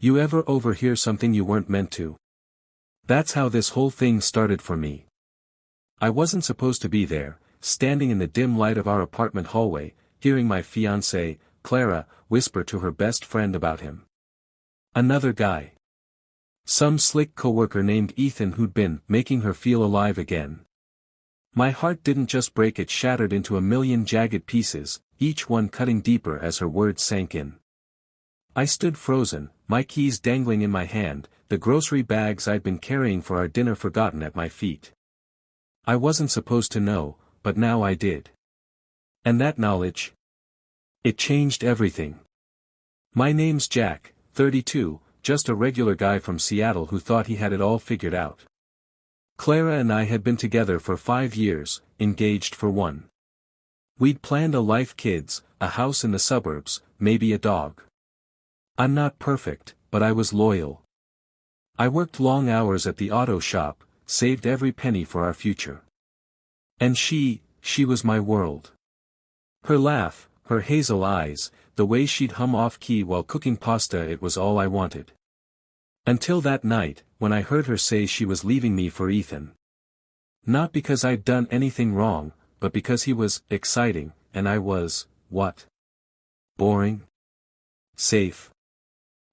You ever overhear something you weren't meant to? That's how this whole thing started for me. I wasn't supposed to be there, standing in the dim light of our apartment hallway, hearing my fiancée, Clara, whisper to her best friend about him. Another guy. Some slick coworker named Ethan who'd been making her feel alive again. My heart didn't just break, it shattered into a million jagged pieces, each one cutting deeper as her words sank in. I stood frozen, my keys dangling in my hand, the grocery bags I'd been carrying for our dinner forgotten at my feet. I wasn't supposed to know, but now I did. And that knowledge? It changed everything. My name's Jack, 32, just a regular guy from Seattle who thought he had it all figured out. Clara and I had been together for 5 years, engaged for 1. We'd planned a life, kids, a house in the suburbs, maybe a dog. I'm not perfect, but I was loyal. I worked long hours at the auto shop, saved every penny for our future. And she was my world. Her laugh, her hazel eyes, the way she'd hum off-key while cooking pasta, it was all I wanted. Until that night, when I heard her say she was leaving me for Ethan. Not because I'd done anything wrong, but because he was exciting, and I was, what? Boring? Safe.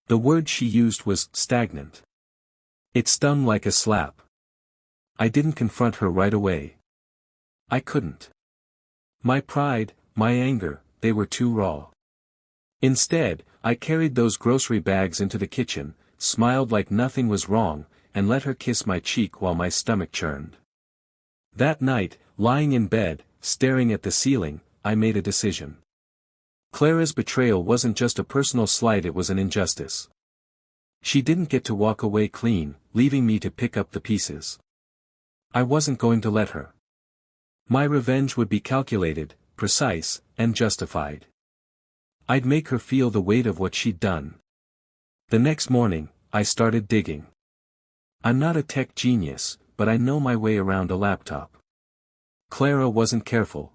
The word she used was stagnant. It stung like a slap. I didn't confront her right away. I couldn't. My pride, my anger, they were too raw. Instead, I carried those grocery bags into the kitchen, smiled like nothing was wrong, and let her kiss my cheek while my stomach churned. That night, lying in bed, staring at the ceiling, I made a decision. Clara's betrayal wasn't just a personal slight, it was an injustice. She didn't get to walk away clean, leaving me to pick up the pieces. I wasn't going to let her. My revenge would be calculated, precise, and justified. I'd make her feel the weight of what she'd done. The next morning, I started digging. I'm not a tech genius, but I know my way around a laptop. Clara wasn't careful.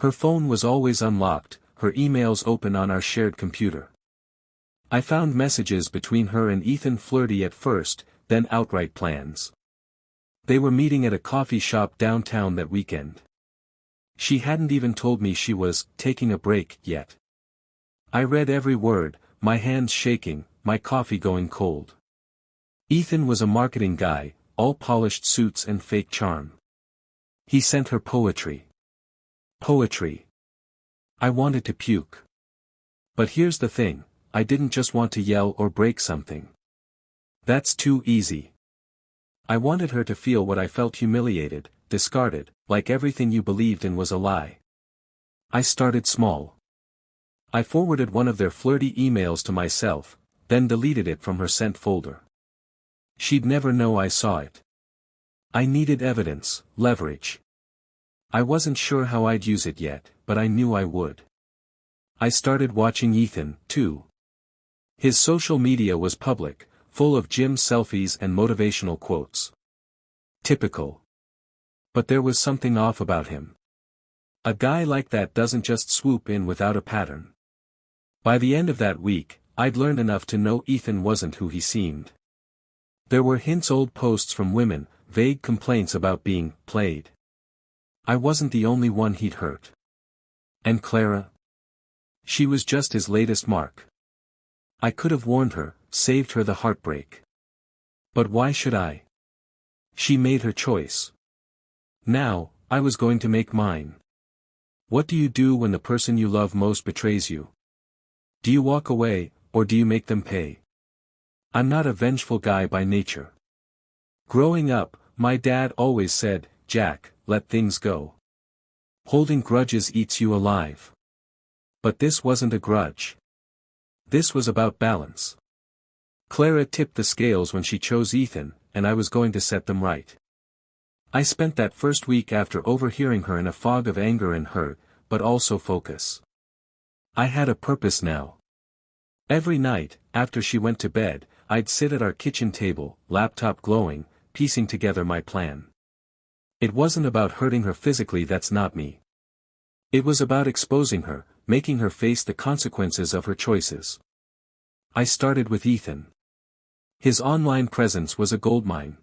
Her phone was always unlocked, her emails open on our shared computer. I found messages between her and Ethan, flirty at first, then outright plans. They were meeting at a coffee shop downtown that weekend. She hadn't even told me she was taking a break yet. I read every word, my hands shaking, my coffee going cold. Ethan was a marketing guy, all polished suits and fake charm. He sent her poetry. Poetry. I wanted to puke. But here's the thing, I didn't just want to yell or break something. That's too easy. I wanted her to feel what I felt: humiliated, discarded, like everything you believed in was a lie. I started small. I forwarded one of their flirty emails to myself, then deleted it from her sent folder. She'd never know I saw it. I needed evidence, leverage. I wasn't sure how I'd use it yet, but I knew I would. I started watching Ethan, too. His social media was public, full of gym selfies and motivational quotes. Typical. But there was something off about him. A guy like that doesn't just swoop in without a pattern. By the end of that week, I'd learned enough to know Ethan wasn't who he seemed. There were hints, old posts from women, vague complaints about being played. I wasn't the only one he'd hurt. And Clara? She was just his latest mark. I could have warned her, saved her the heartbreak. But why should I? She made her choice. Now, I was going to make mine. What do you do when the person you love most betrays you? Do you walk away, or do you make them pay? I'm not a vengeful guy by nature. Growing up, my dad always said, "Jack, let things go. Holding grudges eats you alive." But this wasn't a grudge. This was about balance. Clara tipped the scales when she chose Ethan, and I was going to set them right. I spent that first week after overhearing her in a fog of anger and hurt, but also focus. I had a purpose now. Every night, after she went to bed, I'd sit at our kitchen table, laptop glowing, piecing together my plan. It wasn't about hurting her physically, that's not me. It was about exposing her, making her face the consequences of her choices. I started with Ethan. His online presence was a goldmine.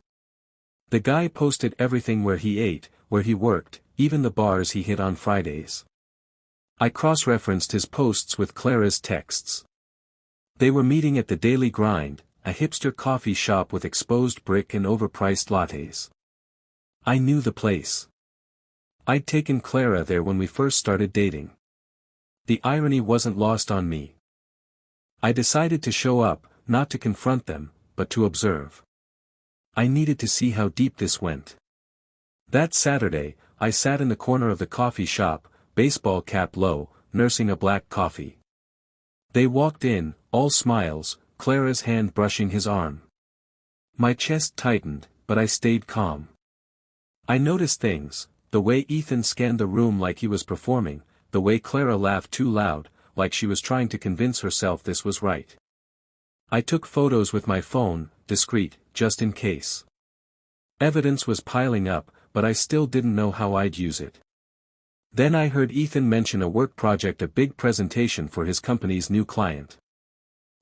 The guy posted everything: where he ate, where he worked, even the bars he hit on Fridays. I cross-referenced his posts with Clara's texts. They were meeting at the Daily Grind, a hipster coffee shop with exposed brick and overpriced lattes. I knew the place. I'd taken Clara there when we first started dating. The irony wasn't lost on me. I decided to show up, not to confront them, but to observe. I needed to see how deep this went. That Saturday, I sat in the corner of the coffee shop, baseball cap low, nursing a black coffee. They walked in, all smiles, Clara's hand brushing his arm. My chest tightened, but I stayed calm. I noticed things: the way Ethan scanned the room like he was performing, the way Clara laughed too loud, like she was trying to convince herself this was right. I took photos with my phone, discreet, just in case. Evidence was piling up, but I still didn't know how I'd use it. Then I heard Ethan mention a work project, a big presentation for his company's new client.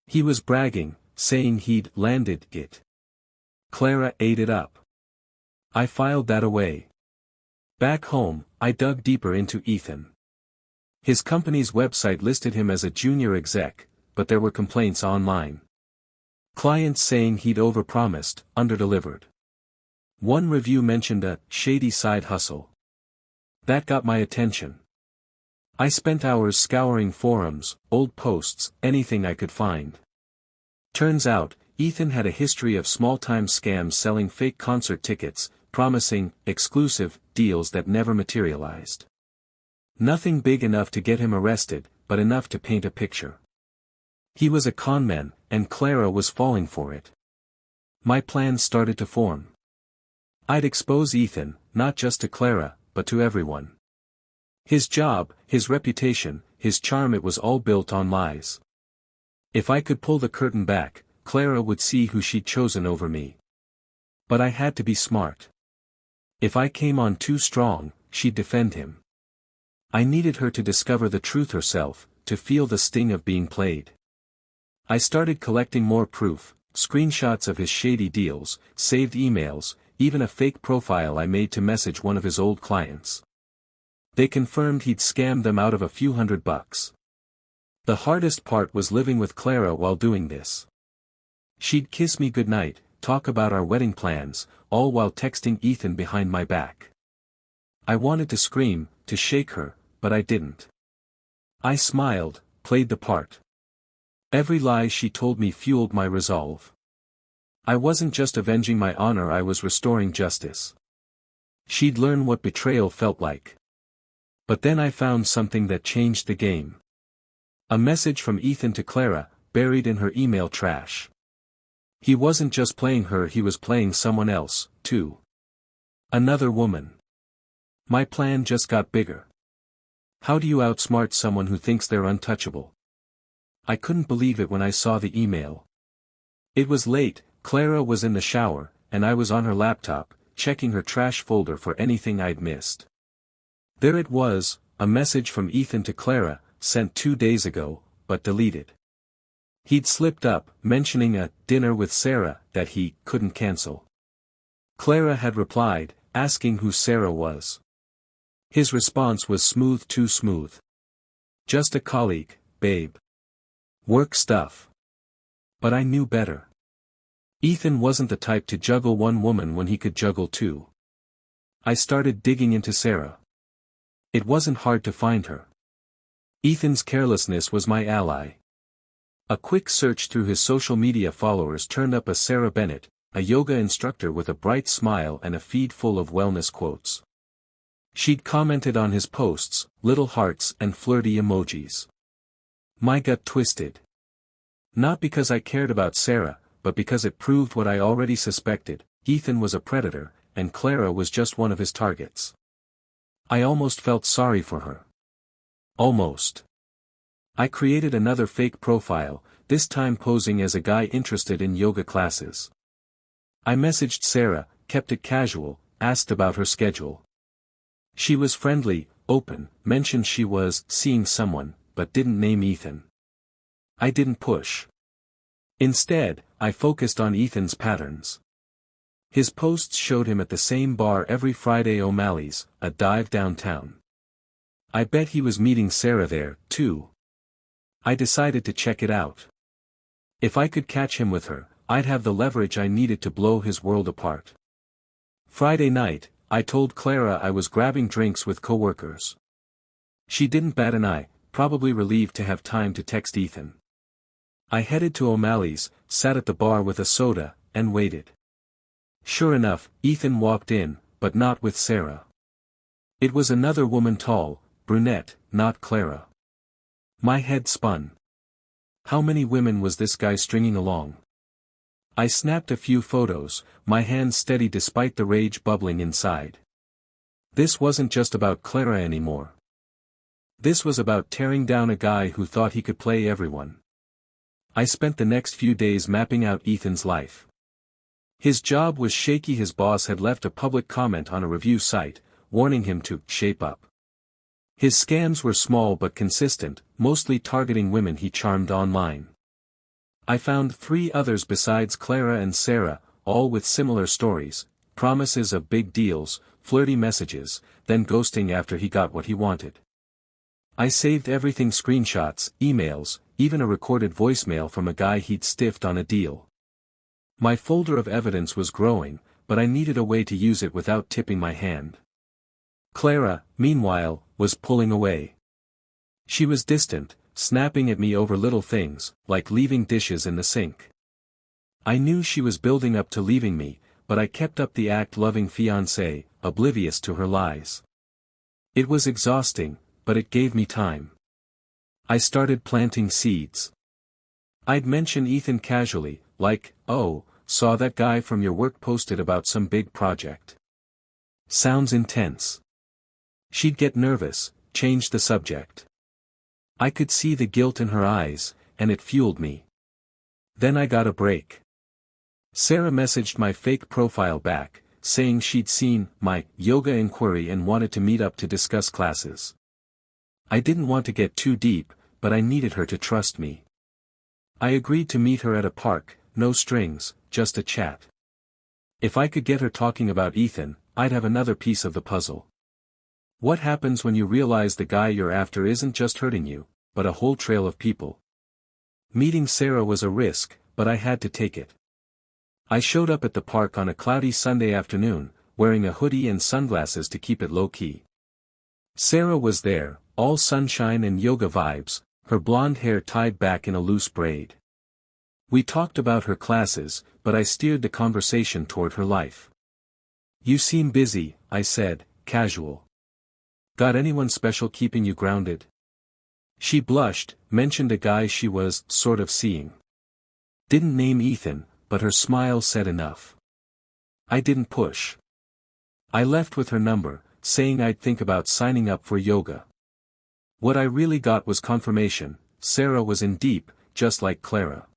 He was bragging, saying he'd landed it. Clara ate it up. I filed that away. Back home, I dug deeper into Ethan. His company's website listed him as a junior exec, but there were complaints online. Clients saying he'd overpromised, underdelivered. One review mentioned a shady side hustle. That got my attention. I spent hours scouring forums, old posts, anything I could find. Turns out, Ethan had a history of small-time scams, selling fake concert tickets, promising exclusive deals that never materialized. Nothing big enough to get him arrested, but enough to paint a picture. He was a conman, and Clara was falling for it. My plans started to form. I'd expose Ethan, not just to Clara, but to everyone. His job, his reputation, his charm, it was all built on lies. If I could pull the curtain back, Clara would see who she'd chosen over me. But I had to be smart. If I came on too strong, she'd defend him. I needed her to discover the truth herself, to feel the sting of being played. I started collecting more proof, screenshots of his shady deals, saved emails, even a fake profile I made to message one of his old clients. They confirmed he'd scammed them out of a few $100. The hardest part was living with Clara while doing this. She'd kiss me goodnight, talk about our wedding plans, all while texting Ethan behind my back. I wanted to scream, to shake her, but I didn't. I smiled, played the part. Every lie she told me fueled my resolve. I wasn't just avenging my honor, I was restoring justice. She'd learn what betrayal felt like. But then I found something that changed the game. A message from Ethan to Clara, buried in her email trash. He wasn't just playing her, he was playing someone else, too. Another woman. My plan just got bigger. How do you outsmart someone who thinks they're untouchable? I couldn't believe it when I saw the email. It was late, Clara was in the shower, and I was on her laptop, checking her trash folder for anything I'd missed. There it was, a message from Ethan to Clara, sent 2 days ago, but deleted. He'd slipped up, mentioning a dinner with Sarah that he couldn't cancel. Clara had replied, asking who Sarah was. His response was smooth, too smooth. Just a colleague, babe. Work stuff. But I knew better. Ethan wasn't the type to juggle one woman when he could juggle two. I started digging into Sarah. It wasn't hard to find her. Ethan's carelessness was my ally. A quick search through his social media followers turned up a Sarah Bennett, a yoga instructor with a bright smile and a feed full of wellness quotes. She'd commented on his posts, little hearts and flirty emojis. My gut twisted. Not because I cared about Sarah, but because it proved what I already suspected: Ethan was a predator, and Clara was just one of his targets. I almost felt sorry for her. Almost. I created another fake profile, this time posing as a guy interested in yoga classes. I messaged Sarah, kept it casual, asked about her schedule. She was friendly, open, mentioned she was seeing someone, but didn't name Ethan. I didn't push. Instead, I focused on Ethan's patterns. His posts showed him at the same bar every Friday, O'Malley's, a dive downtown. I bet he was meeting Sarah there, too. I decided to check it out. If I could catch him with her, I'd have the leverage I needed to blow his world apart. Friday night, I told Clara I was grabbing drinks with coworkers. She didn't bat an eye, probably relieved to have time to text Ethan. I headed to O'Malley's, sat at the bar with a soda, and waited. Sure enough, Ethan walked in, but not with Sarah. It was another woman, tall, brunette, not Clara. My head spun. How many women was this guy stringing along? I snapped a few photos, my hands steady despite the rage bubbling inside. This wasn't just about Clara anymore. This was about tearing down a guy who thought he could play everyone. I spent the next few days mapping out Ethan's life. His job was shaky. His boss had left a public comment on a review site, warning him to shape up. His scams were small but consistent, mostly targeting women he charmed online. I found 3 others besides Clara and Sarah, all with similar stories, promises of big deals, flirty messages, then ghosting after he got what he wanted. I saved everything: screenshots, emails, even a recorded voicemail from a guy he'd stiffed on a deal. My folder of evidence was growing, but I needed a way to use it without tipping my hand. Clara, meanwhile, was pulling away. She was distant, snapping at me over little things, like leaving dishes in the sink. I knew she was building up to leaving me, but I kept up the act-loving fiancé, oblivious to her lies. It was exhausting, but it gave me time. I started planting seeds. I'd mention Ethan casually, like, "Oh, saw that guy from your work posted about some big project. Sounds intense." She'd get nervous, change the subject. I could see the guilt in her eyes, and it fueled me. Then I got a break. Sarah messaged my fake profile back, saying she'd seen my yoga inquiry and wanted to meet up to discuss classes. I didn't want to get too deep, but I needed her to trust me. I agreed to meet her at a park, no strings, just a chat. If I could get her talking about Ethan, I'd have another piece of the puzzle. What happens when you realize the guy you're after isn't just hurting you, but a whole trail of people? Meeting Sarah was a risk, but I had to take it. I showed up at the park on a cloudy Sunday afternoon, wearing a hoodie and sunglasses to keep it low-key. Sarah was there, all sunshine and yoga vibes, her blonde hair tied back in a loose braid. We talked about her classes, but I steered the conversation toward her life. "You seem busy," I said, casual. "Got anyone special keeping you grounded?" She blushed, mentioned a guy she was sort of seeing. Didn't name Ethan, but her smile said enough. I didn't push. I left with her number, saying I'd think about signing up for yoga. What I really got was confirmation: Sarah was in deep, just like Clara.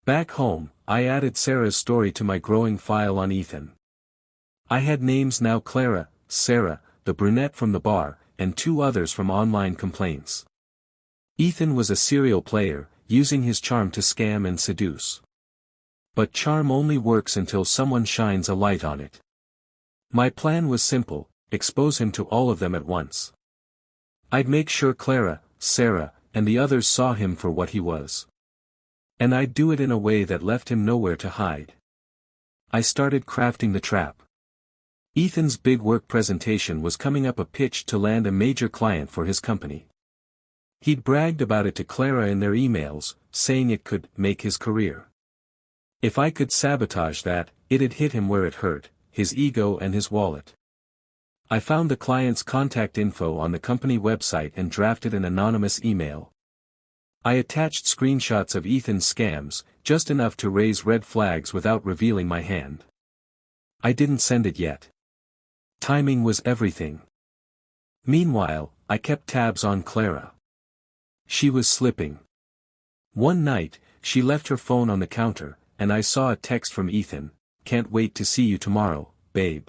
Back home, I added Sarah's story to my growing file on Ethan. I had names now: Clara, Sarah, the brunette from the bar, and 2 others from online complaints. Ethan was a serial player, using his charm to scam and seduce. But charm only works until someone shines a light on it. My plan was simple: expose him to all of them at once. I'd make sure Clara, Sarah, and the others saw him for what he was. And I'd do it in a way that left him nowhere to hide. I started crafting the trap. Ethan's big work presentation was coming up a pitch to land a major client for his company. He'd bragged about it to Clara in their emails, saying it could make his career. If I could sabotage that, it'd hit him where it hurt, his ego and his wallet. I found the client's contact info on the company website and drafted an anonymous email. I attached screenshots of Ethan's scams, just enough to raise red flags without revealing my hand. I didn't send it yet. Timing was everything. Meanwhile, I kept tabs on Clara. She was slipping. One night, she left her phone on the counter, and I saw a text from Ethan: "Can't wait to see you tomorrow, babe."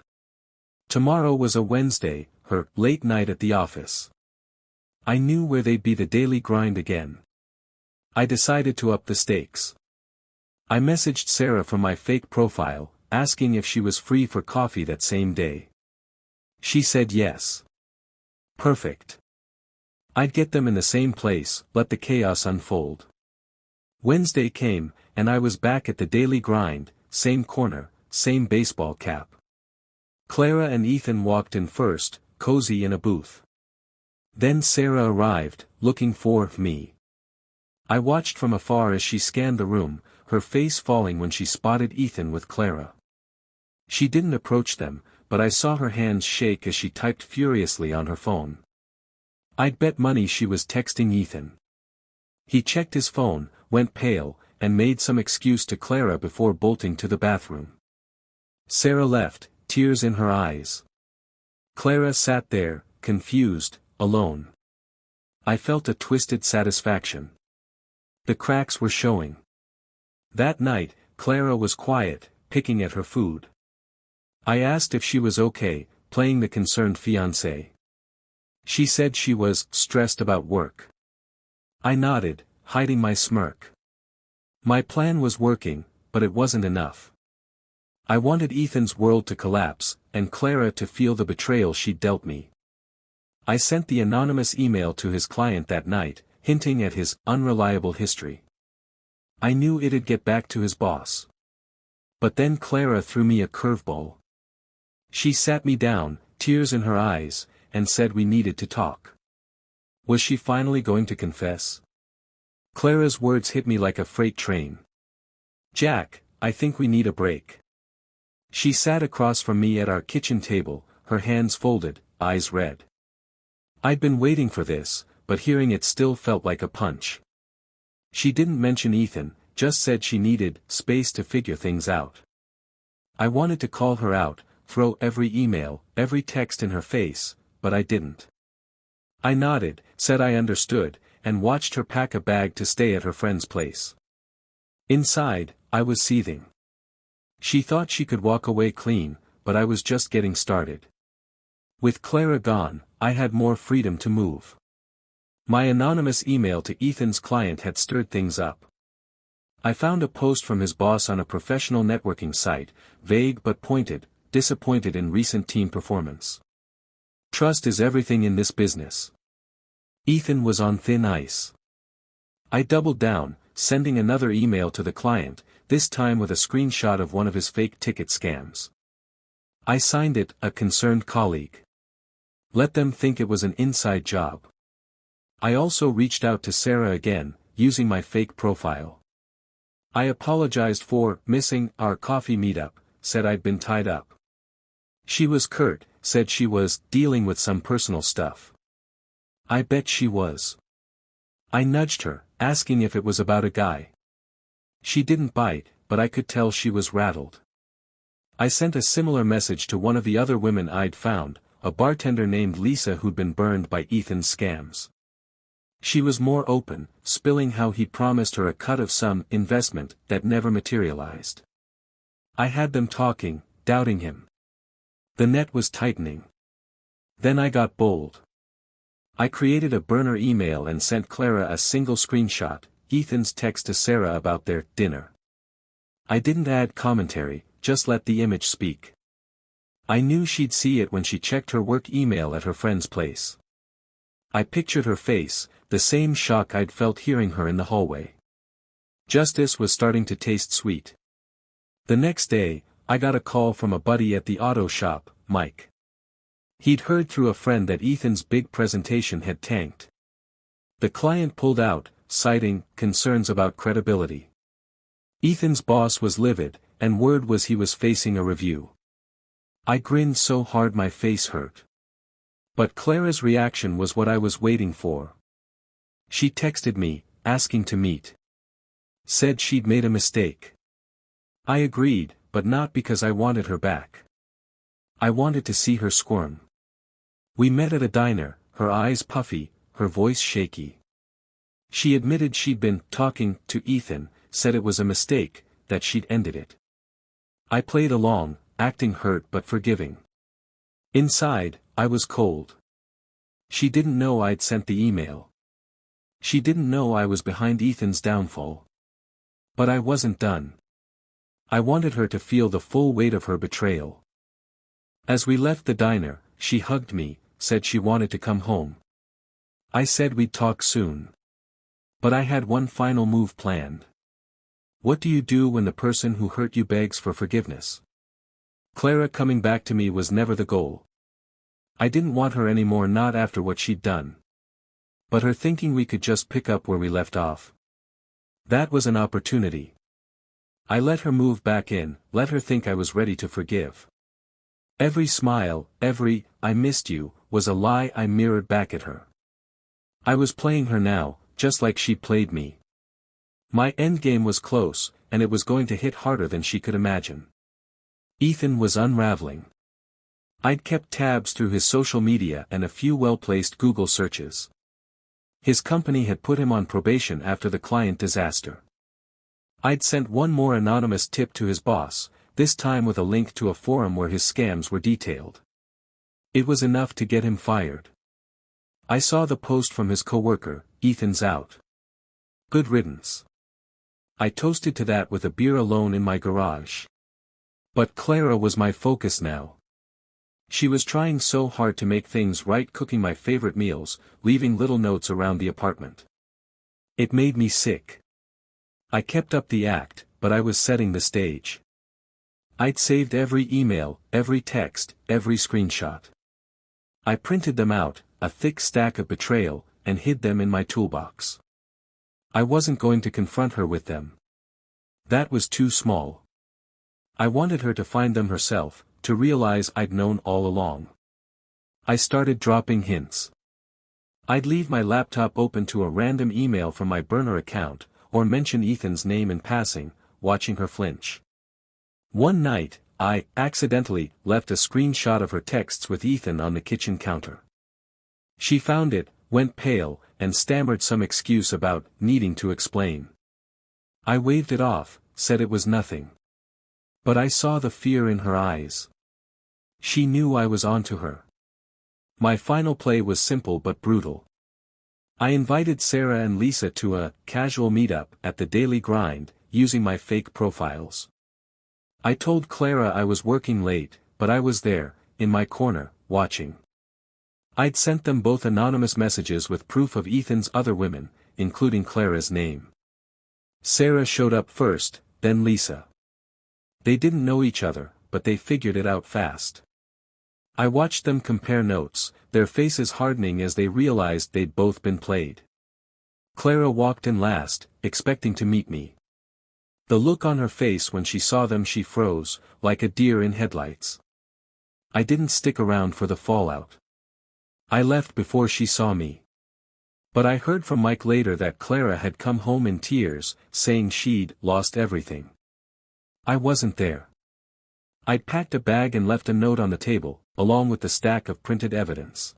Tomorrow was a Wednesday, her late night at the office. I knew where they'd be: the daily grind again. I decided to up the stakes. I messaged Sarah from my fake profile, asking if she was free for coffee that same day. She said yes. Perfect. I'd get them in the same place, let the chaos unfold. Wednesday came, and I was back at the daily grind, same corner, same baseball cap. Clara and Ethan walked in first, cozy in a booth. Then Sarah arrived, looking for me. I watched from afar as she scanned the room, her face falling when she spotted Ethan with Clara. She didn't approach them, but I saw her hands shake as she typed furiously on her phone. I'd bet money she was texting Ethan. He checked his phone, went pale, and made some excuse to Clara before bolting to the bathroom. Sarah left, tears in her eyes. Clara sat there, confused, alone. I felt a twisted satisfaction. The cracks were showing. That night, Clara was quiet, picking at her food. I asked if she was okay, playing the concerned fiancée. She said she was stressed about work. I nodded, hiding my smirk. My plan was working, but it wasn't enough. I wanted Ethan's world to collapse, and Clara to feel the betrayal she'd dealt me. I sent the anonymous email to his client that night, hinting at his unreliable history. I knew it'd get back to his boss. But then Clara threw me a curveball. She sat me down, tears in her eyes, and said we needed to talk. Was she finally going to confess? Clara's words hit me like a freight train. Jack, I think we need a break. She sat across from me at our kitchen table, her hands folded, eyes red. I'd been waiting for this, but hearing it still felt like a punch. She didn't mention Ethan, just said she needed space to figure things out. I wanted to call her out, throw every email, every text in her face, but I didn't. I nodded, said I understood, and watched her pack a bag to stay at her friend's place. Inside, I was seething. She thought she could walk away clean, but I was just getting started. With Clara gone, I had more freedom to move. My anonymous email to Ethan's client had stirred things up. I found a post from his boss on a professional networking site, vague but pointed, disappointed in recent team performance. Trust is everything in this business. Ethan was on thin ice. I doubled down, sending another email to the client, this time with a screenshot of one of his fake ticket scams. I signed it, a concerned colleague. Let them think it was an inside job. I also reached out to Sarah again, using my fake profile. I apologized for missing our coffee meetup, said I'd been tied up. She was curt, said she was dealing with some personal stuff. I bet she was. I nudged her, asking if it was about a guy. She didn't bite, but I could tell she was rattled. I sent a similar message to one of the other women I'd found, a bartender named Lisa who'd been burned by Ethan's scams. She was more open, spilling how he promised her a cut of some investment that never materialized. I had them talking, doubting him. The net was tightening. Then I got bold. I created a burner email and sent Clara a single screenshot, Ethan's text to Sarah about their dinner. I didn't add commentary, just let the image speak. I knew she'd see it when she checked her work email at her friend's place. I pictured her face, the same shock I'd felt hearing her in the hallway. Justice was starting to taste sweet. The next day, I got a call from a buddy at the auto shop, Mike. He'd heard through a friend that Ethan's big presentation had tanked. The client pulled out, citing concerns about credibility. Ethan's boss was livid, and word was he was facing a review. I grinned so hard my face hurt. But Clara's reaction was what I was waiting for. She texted me, asking to meet. Said she'd made a mistake. I agreed, but not because I wanted her back. I wanted to see her squirm. We met at a diner, her eyes puffy, her voice shaky. She admitted she'd been talking to Ethan, said it was a mistake, that she'd ended it. I played along, acting hurt but forgiving. Inside, I was cold. She didn't know I'd sent the email. She didn't know I was behind Ethan's downfall. But I wasn't done. I wanted her to feel the full weight of her betrayal. As we left the diner, she hugged me, said she wanted to come home. I said we'd talk soon. But I had one final move planned. What do you do when the person who hurt you begs for forgiveness? Clara coming back to me was never the goal. I didn't want her anymore, not after what she'd done. But her thinking we could just pick up where we left off. That was an opportunity. I let her move back in, let her think I was ready to forgive. Every smile, every, "I missed you," was a lie I mirrored back at her. I was playing her now, just like she played me. My endgame was close, and it was going to hit harder than she could imagine. Ethan was unraveling. I'd kept tabs through his social media and a few well-placed Google searches. His company had put him on probation after the client disaster. I'd sent one more anonymous tip to his boss, this time with a link to a forum where his scams were detailed. It was enough to get him fired. I saw the post from his coworker, "Ethan's out. Good riddance." I toasted to that with a beer alone in my garage. But Clara was my focus now. She was trying so hard to make things right, cooking my favorite meals, leaving little notes around the apartment. It made me sick. I kept up the act, but I was setting the stage. I'd saved every email, every text, every screenshot. I printed them out, a thick stack of betrayal, and hid them in my toolbox. I wasn't going to confront her with them. That was too small. I wanted her to find them herself, to realize I'd known all along. I started dropping hints. I'd leave my laptop open to a random email from my burner account, or mention Ethan's name in passing, watching her flinch. One night, I accidentally left a screenshot of her texts with Ethan on the kitchen counter. She found it, went pale, and stammered some excuse about needing to explain. I waved it off, said it was nothing. But I saw the fear in her eyes. She knew I was onto her. My final play was simple but brutal. I invited Sarah and Lisa to a casual meetup at the Daily Grind, using my fake profiles. I told Clara I was working late, but I was there, in my corner, watching. I'd sent them both anonymous messages with proof of Ethan's other women, including Clara's name. Sarah showed up first, then Lisa. They didn't know each other, but they figured it out fast. I watched them compare notes, their faces hardening as they realized they'd both been played. Clara walked in last, expecting to meet me. The look on her face when she saw them, she froze, like a deer in headlights. I didn't stick around for the fallout. I left before she saw me. But I heard from Mike later that Clara had come home in tears, saying she'd lost everything. I wasn't there. I'd packed a bag and left a note on the table, along with the stack of printed evidence.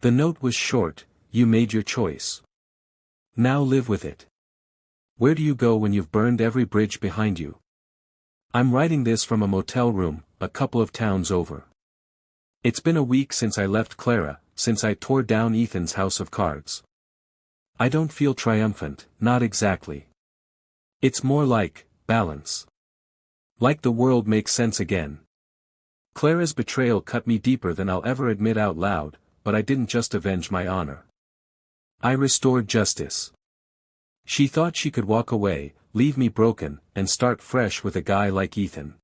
The note was short: "You made your choice. Now live with it. Where do you go when you've burned every bridge behind you?" I'm writing this from a motel room, a couple of towns over. It's been a week since I left Clara, since I tore down Ethan's house of cards. I don't feel triumphant, not exactly. It's more like balance. Like the world makes sense again. Clara's betrayal cut me deeper than I'll ever admit out loud, but I didn't just avenge my honor. I restored justice. She thought she could walk away, leave me broken, and start fresh with a guy like Ethan.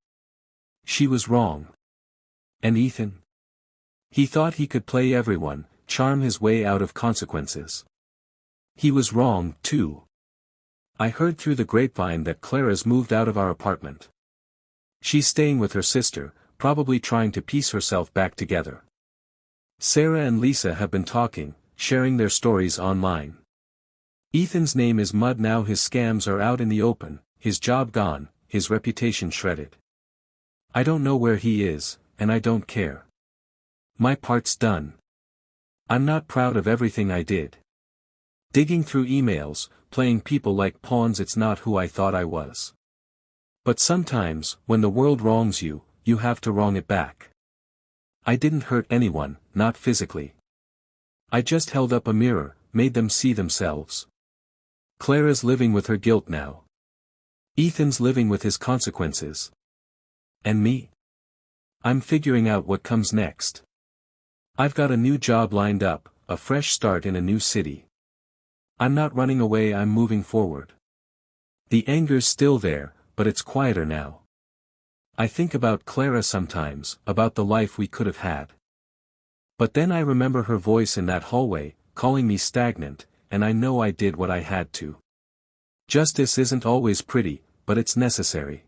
She was wrong. And Ethan? He thought he could play everyone, charm his way out of consequences. He was wrong, too. I heard through the grapevine that Clara's moved out of our apartment. She's staying with her sister, probably trying to piece herself back together. Sarah and Lisa have been talking, sharing their stories online. Ethan's name is mud now. His scams are out in the open, his job gone, his reputation shredded. I don't know where he is, and I don't care. My part's done. I'm not proud of everything I did. Digging through emails, playing people like pawns, it's not who I thought I was. But sometimes, when the world wrongs you, you have to wrong it back. I didn't hurt anyone, not physically. I just held up a mirror, made them see themselves. Clara's living with her guilt now. Ethan's living with his consequences. And me? I'm figuring out what comes next. I've got a new job lined up, a fresh start in a new city. I'm not running away, I'm moving forward. The anger's still there, but it's quieter now. I think about Clara sometimes, about the life we could have had. But then I remember her voice in that hallway, calling me stagnant, and I know I did what I had to. Justice isn't always pretty, but it's necessary.